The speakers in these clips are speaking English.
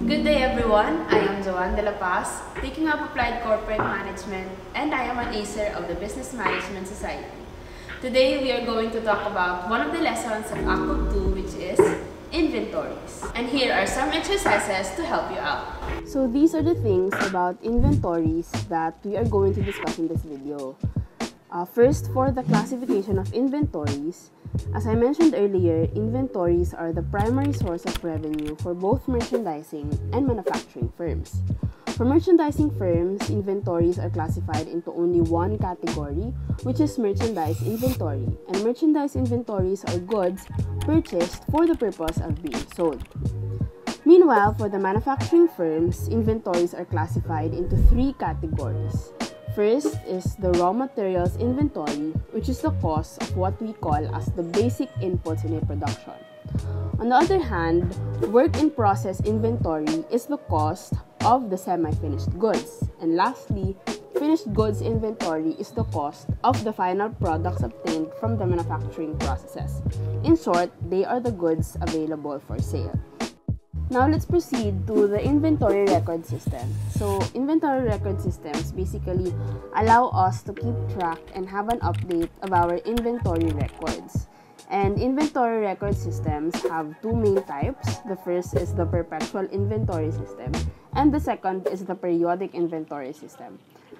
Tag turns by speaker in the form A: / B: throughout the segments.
A: Good day everyone, I am Joanne De La Paz, taking up Applied Corporate Management, and I am an ACER of the Business Management Society. Today we are going to talk about one of the lessons of ACOB 2, which is inventories. And here are some exercises to help you out.
B: So these are the things about inventories that we are going to discuss in this video. First, for the classification of inventories, as I mentioned earlier, inventories are the primary source of revenue for both merchandising and manufacturing firms. For merchandising firms, inventories are classified into only one category, which is merchandise inventory. And merchandise inventories are goods purchased for the purpose of being sold. Meanwhile, for the manufacturing firms, inventories are classified into three categories. First is the raw materials inventory, which is the cost of what we call as the basic inputs in a production. On the other hand, work in process inventory is the cost of the semi-finished goods. And lastly, finished goods inventory is the cost of the final products obtained from the manufacturing processes. In short, they are the goods available for sale. Now let's proceed to the inventory record system. So inventory record systems basically allow us to keep track and have an update of our inventory records. And inventory record systems have two main types. The first is the perpetual inventory system, and the second is the periodic inventory system.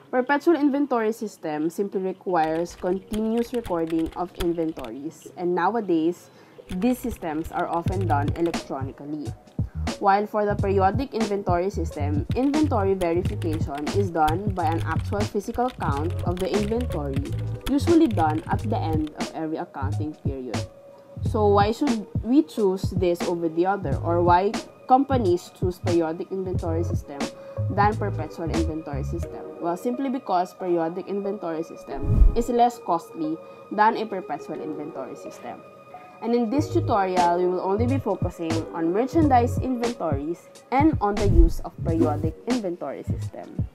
B: Perpetual inventory system simply requires continuous recording of inventories, and nowadays, these systems are often done electronically. While for the periodic inventory system, inventory verification is done by an actual physical count of the inventory, usually done at the end of every accounting period. So why should we choose this over the other, or why companies choose periodic inventory system than perpetual inventory system? Well, simply because periodic inventory system is less costly than a perpetual inventory system. And in this tutorial, we will only be focusing on merchandise inventories and on the use of periodic inventory system.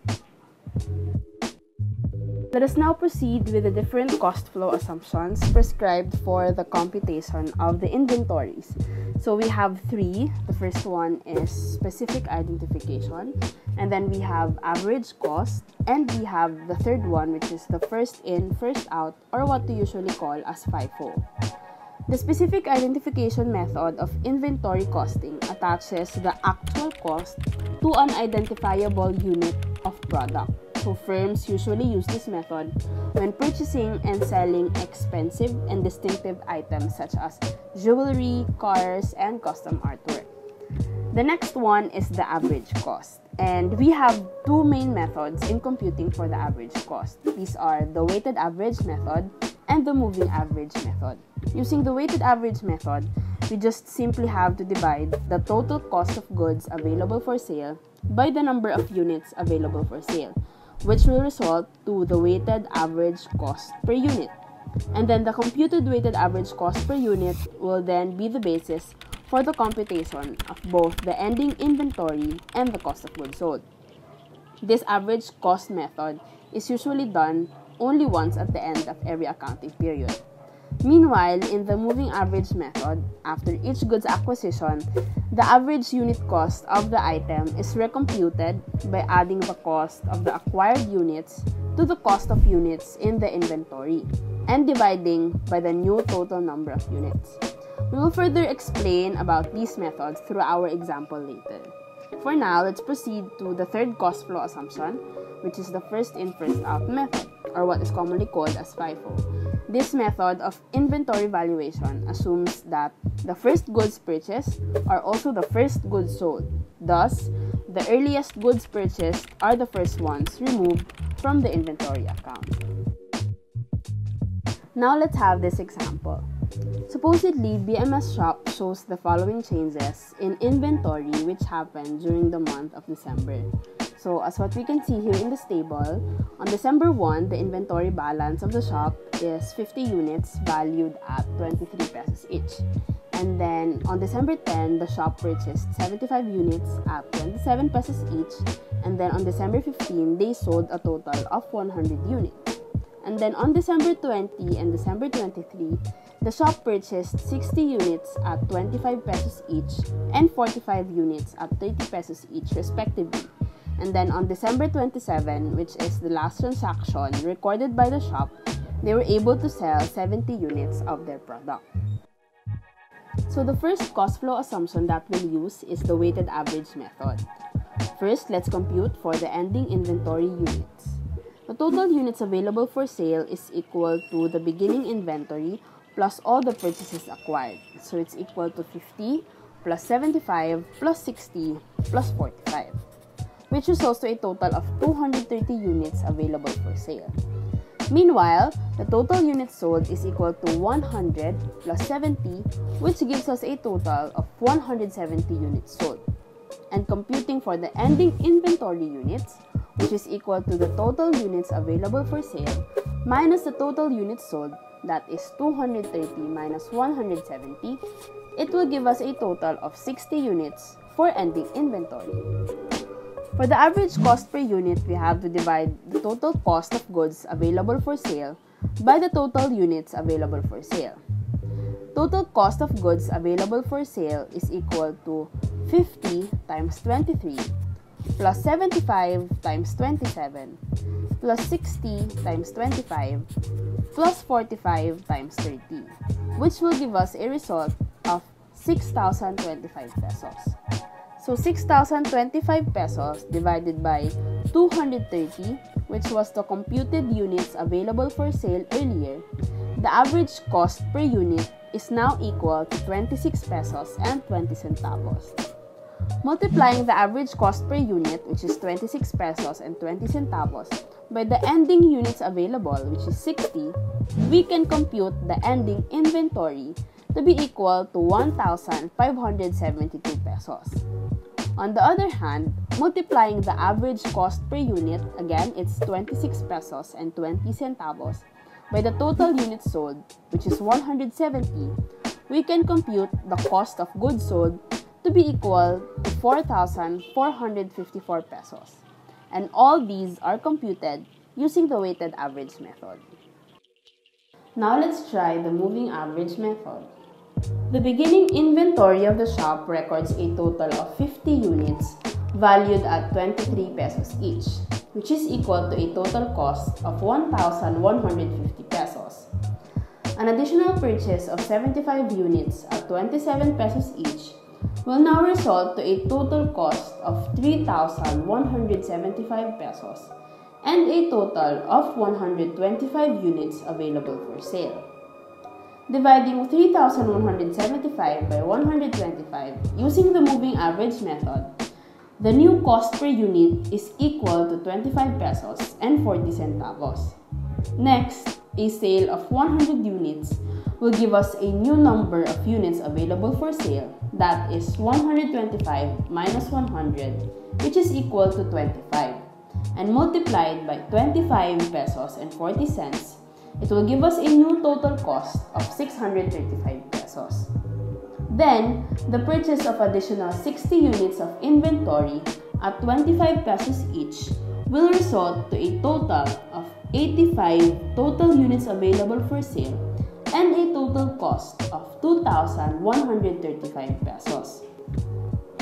B: Let us now proceed with the different cost flow assumptions prescribed for the computation of the inventories. So we have three. The first one is specific identification, and then we have average cost, and we have the third one, which is the first in, first out, or what we usually call as FIFO. The specific identification method of inventory costing attaches the actual cost to an identifiable unit of product. So firms usually use this method when purchasing and selling expensive and distinctive items such as jewelry, cars, and custom artwork. The next one is the average cost. And we have two main methods in computing for the average cost. These are the weighted average method and the moving average method. Using the weighted average method, we just simply have to divide the total cost of goods available for sale by the number of units available for sale, which will result to the weighted average cost per unit. And then the computed weighted average cost per unit will then be the basis for the computation of both the ending inventory and the cost of goods sold. This average cost method is usually done only once at the end of every accounting period. Meanwhile, in the moving average method, after each goods acquisition, the average unit cost of the item is recomputed by adding the cost of the acquired units to the cost of units in the inventory and dividing by the new total number of units. We will further explain about these methods through our example later. For now, let's proceed to the third cost flow assumption, which is the first in, first out method, or what is commonly called as FIFO. This method of inventory valuation assumes that the first goods purchased are also the first goods sold. Thus, the earliest goods purchased are the first ones removed from the inventory account. Now let's have this example. Supposedly, BMS Shop shows the following changes in inventory which happened during the month of December. So, as what we can see here in this table, on December 1, the inventory balance of the shop is 50 units valued at 23 pesos each. And then, on December 10, the shop purchased 75 units at 27 pesos each. And then, on December 15, they sold a total of 100 units. And then on December 20 and December 23, the shop purchased 60 units at 25 pesos each and 45 units at 30 pesos each respectively. And then on December 27, which is the last transaction recorded by the shop, they were able to sell 70 units of their product. So the first cost flow assumption that we'll use is the weighted average method. First, let's compute for the ending inventory units. The total units available for sale is equal to the beginning inventory plus all the purchases acquired. So it's equal to 50 plus 75 plus 60 plus 45, which results to a total of 230 units available for sale. Meanwhile, the total units sold is equal to 100 plus 70, which gives us a total of 170 units sold. And computing for the ending inventory units, which is equal to the total units available for sale minus the total units sold, that is 230 minus 170, it will give us a total of 60 units for ending inventory. For the average cost per unit, we have to divide the total cost of goods available for sale by the total units available for sale. Total cost of goods available for sale is equal to 50 times 23 plus 75 times 27 plus 60 times 25 plus 45 times 30, which will give us a result of 6,025 pesos. So 6,025 pesos divided by 230, which was the computed units available for sale earlier, the average cost per unit is now equal to 26 pesos and 20 centavos. Multiplying the average cost per unit, which is 26 pesos and 20 centavos, by the ending units available, which is 60, we can compute the ending inventory to be equal to 1,572 pesos. On the other hand, multiplying the average cost per unit, again it's 26 pesos and 20 centavos, by the total units sold, which is 170, we can compute the cost of goods sold to be equal to 4,454 pesos. And all these are computed using the weighted average method. Now let's try the moving average method. The beginning inventory of the shop records a total of 50 units valued at 23 pesos each, which is equal to a total cost of 1,150 pesos. An additional purchase of 75 units at 27 pesos each will now result to a total cost of 3,175 pesos and a total of 125 units available for sale. Dividing 3,175 by 125 using the moving average method, the new cost per unit is equal to 25 pesos and 40 centavos. Next, a sale of 100 units will give us a new number of units available for sale, that is 125 minus 100, which is equal to 25, and multiplied by 25 pesos and 40 cents, it will give us a new total cost of 635 pesos. Then, the purchase of additional 60 units of inventory at 25 pesos each will result to a total of 85 total units available for sale and a total cost of 2,135 pesos.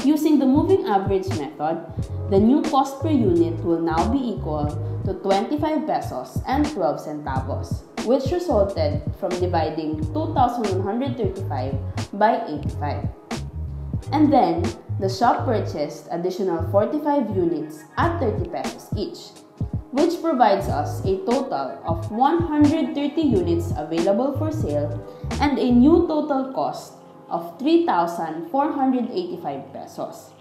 B: Using the moving average method, the new cost per unit will now be equal to 25 pesos and 12 centavos, which resulted from dividing 2,135 by 85. And then, the shop purchased additional 45 units at 30 pesos each, which provides us a total of 130 units available for sale and a new total cost of 3,485 pesos.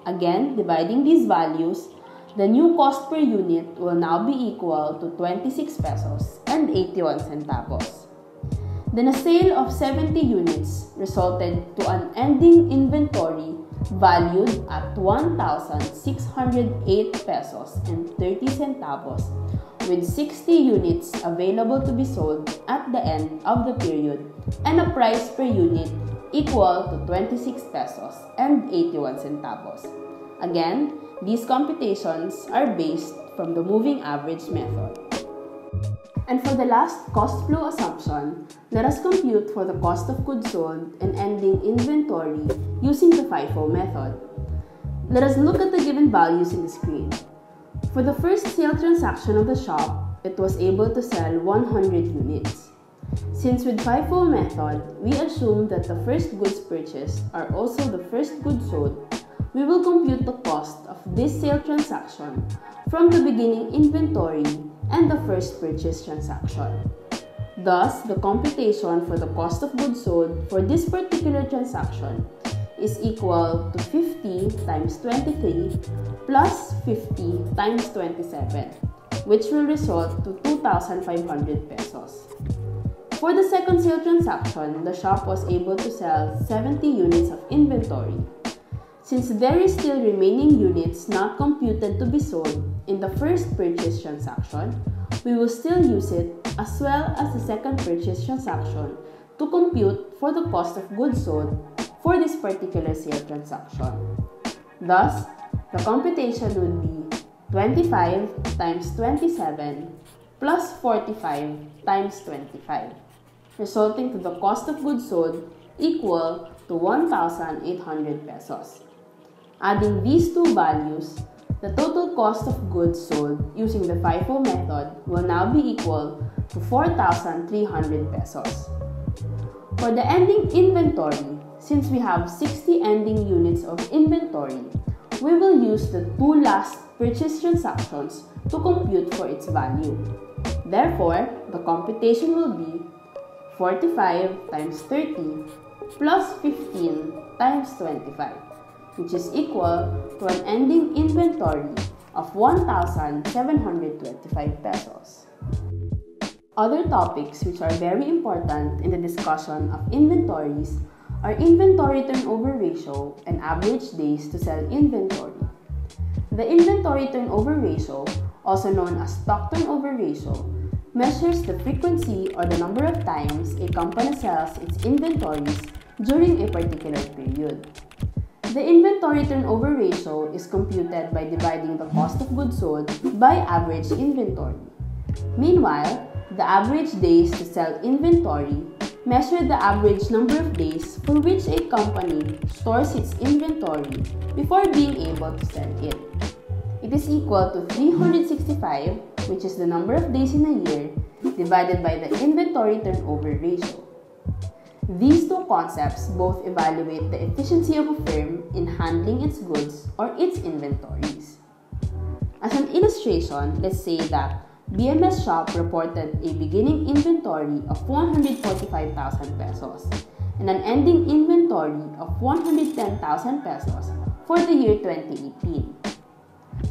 B: Again, dividing these values, the new cost per unit will now be equal to 26 pesos and 81 centavos. Then a sale of 70 units resulted to an ending inventory valued at 1,608 pesos and 30 centavos, with 60 units available to be sold at the end of the period and a price per unit equal to 26 pesos and 81 centavos. Again, these computations are based from the moving average method. And for the last cost flow assumption, let us compute for the cost of goods sold and ending inventory using the FIFO method. Let us look at the given values in the screen. For the first sale transaction of the shop, it was able to sell 100 units. Since with FIFO method, we assume that the first goods purchased are also the first goods sold, we will compute the cost of this sale transaction from the beginning inventory and the first purchase transaction. Thus, the computation for the cost of goods sold for this particular transaction is equal to 50 times 23 plus 50 times 27, which will result to 2,500 pesos. For the second sale transaction, the shop was able to sell 70 units of inventory. Since there is still remaining units not computed to be sold in the first purchase transaction, we will still use it as well as the second purchase transaction to compute for the cost of goods sold for this particular sale transaction. Thus, the computation would be 25 times 27 plus 45 times 25, resulting to the cost of goods sold equal to 1,800 pesos. Adding these two values, the total cost of goods sold using the FIFO method will now be equal to 4,300 pesos. For the ending inventory, since we have 60 ending units of inventory, we will use the two last purchase transactions to compute for its value. Therefore, the computation will be 45 times 30 plus 15 times 25, which is equal to an ending inventory of 1,725 pesos. Other topics which are very important in the discussion of inventories are inventory turnover ratio and average days to sell inventory. The inventory turnover ratio, also known as stock turnover ratio, measures the frequency or the number of times a company sells its inventories during a particular period. The inventory turnover ratio is computed by dividing the cost of goods sold by average inventory. Meanwhile, the average days to sell inventory measure the average number of days for which a company stores its inventory before being able to sell it. It is equal to 365, which is the number of days in a year, divided by the inventory turnover ratio. These two concepts both evaluate the efficiency of a firm in handling its goods or its inventories. As an illustration, let's say that BMS Shop reported a beginning inventory of 145,000 pesos and an ending inventory of 110,000 pesos for the year 2018.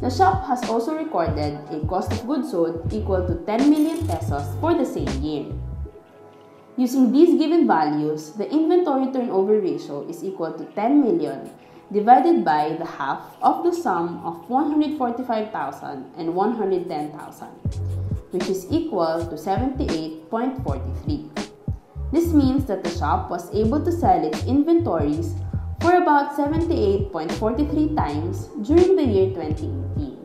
B: The shop has also recorded a cost of goods sold equal to 10 million pesos for the same year. Using these given values, the inventory turnover ratio is equal to 10 million divided by the half of the sum of 145,000 and 110,000, which is equal to 78.43. This means that the shop was able to sell its inventories for about 78.43 times during the year 2018.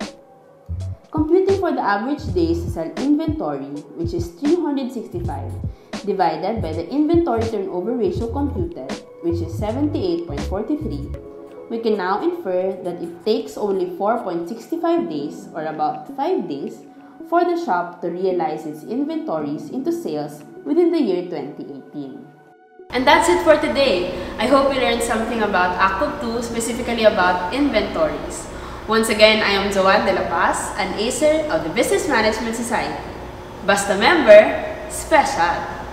B: Computing for the average days to sell inventory, which is 365, divided by the inventory turnover ratio computed, which is 78.43, we can now infer that it takes only 4.65 days, or about 5 days, for the shop to realize its inventories into sales within the year 2018.
A: And that's it for today. I hope you learned something about ACOB 2, specifically about inventories. Once again, I am Joanne De La Paz, an ACER of the Business Management Society. Basta member, special!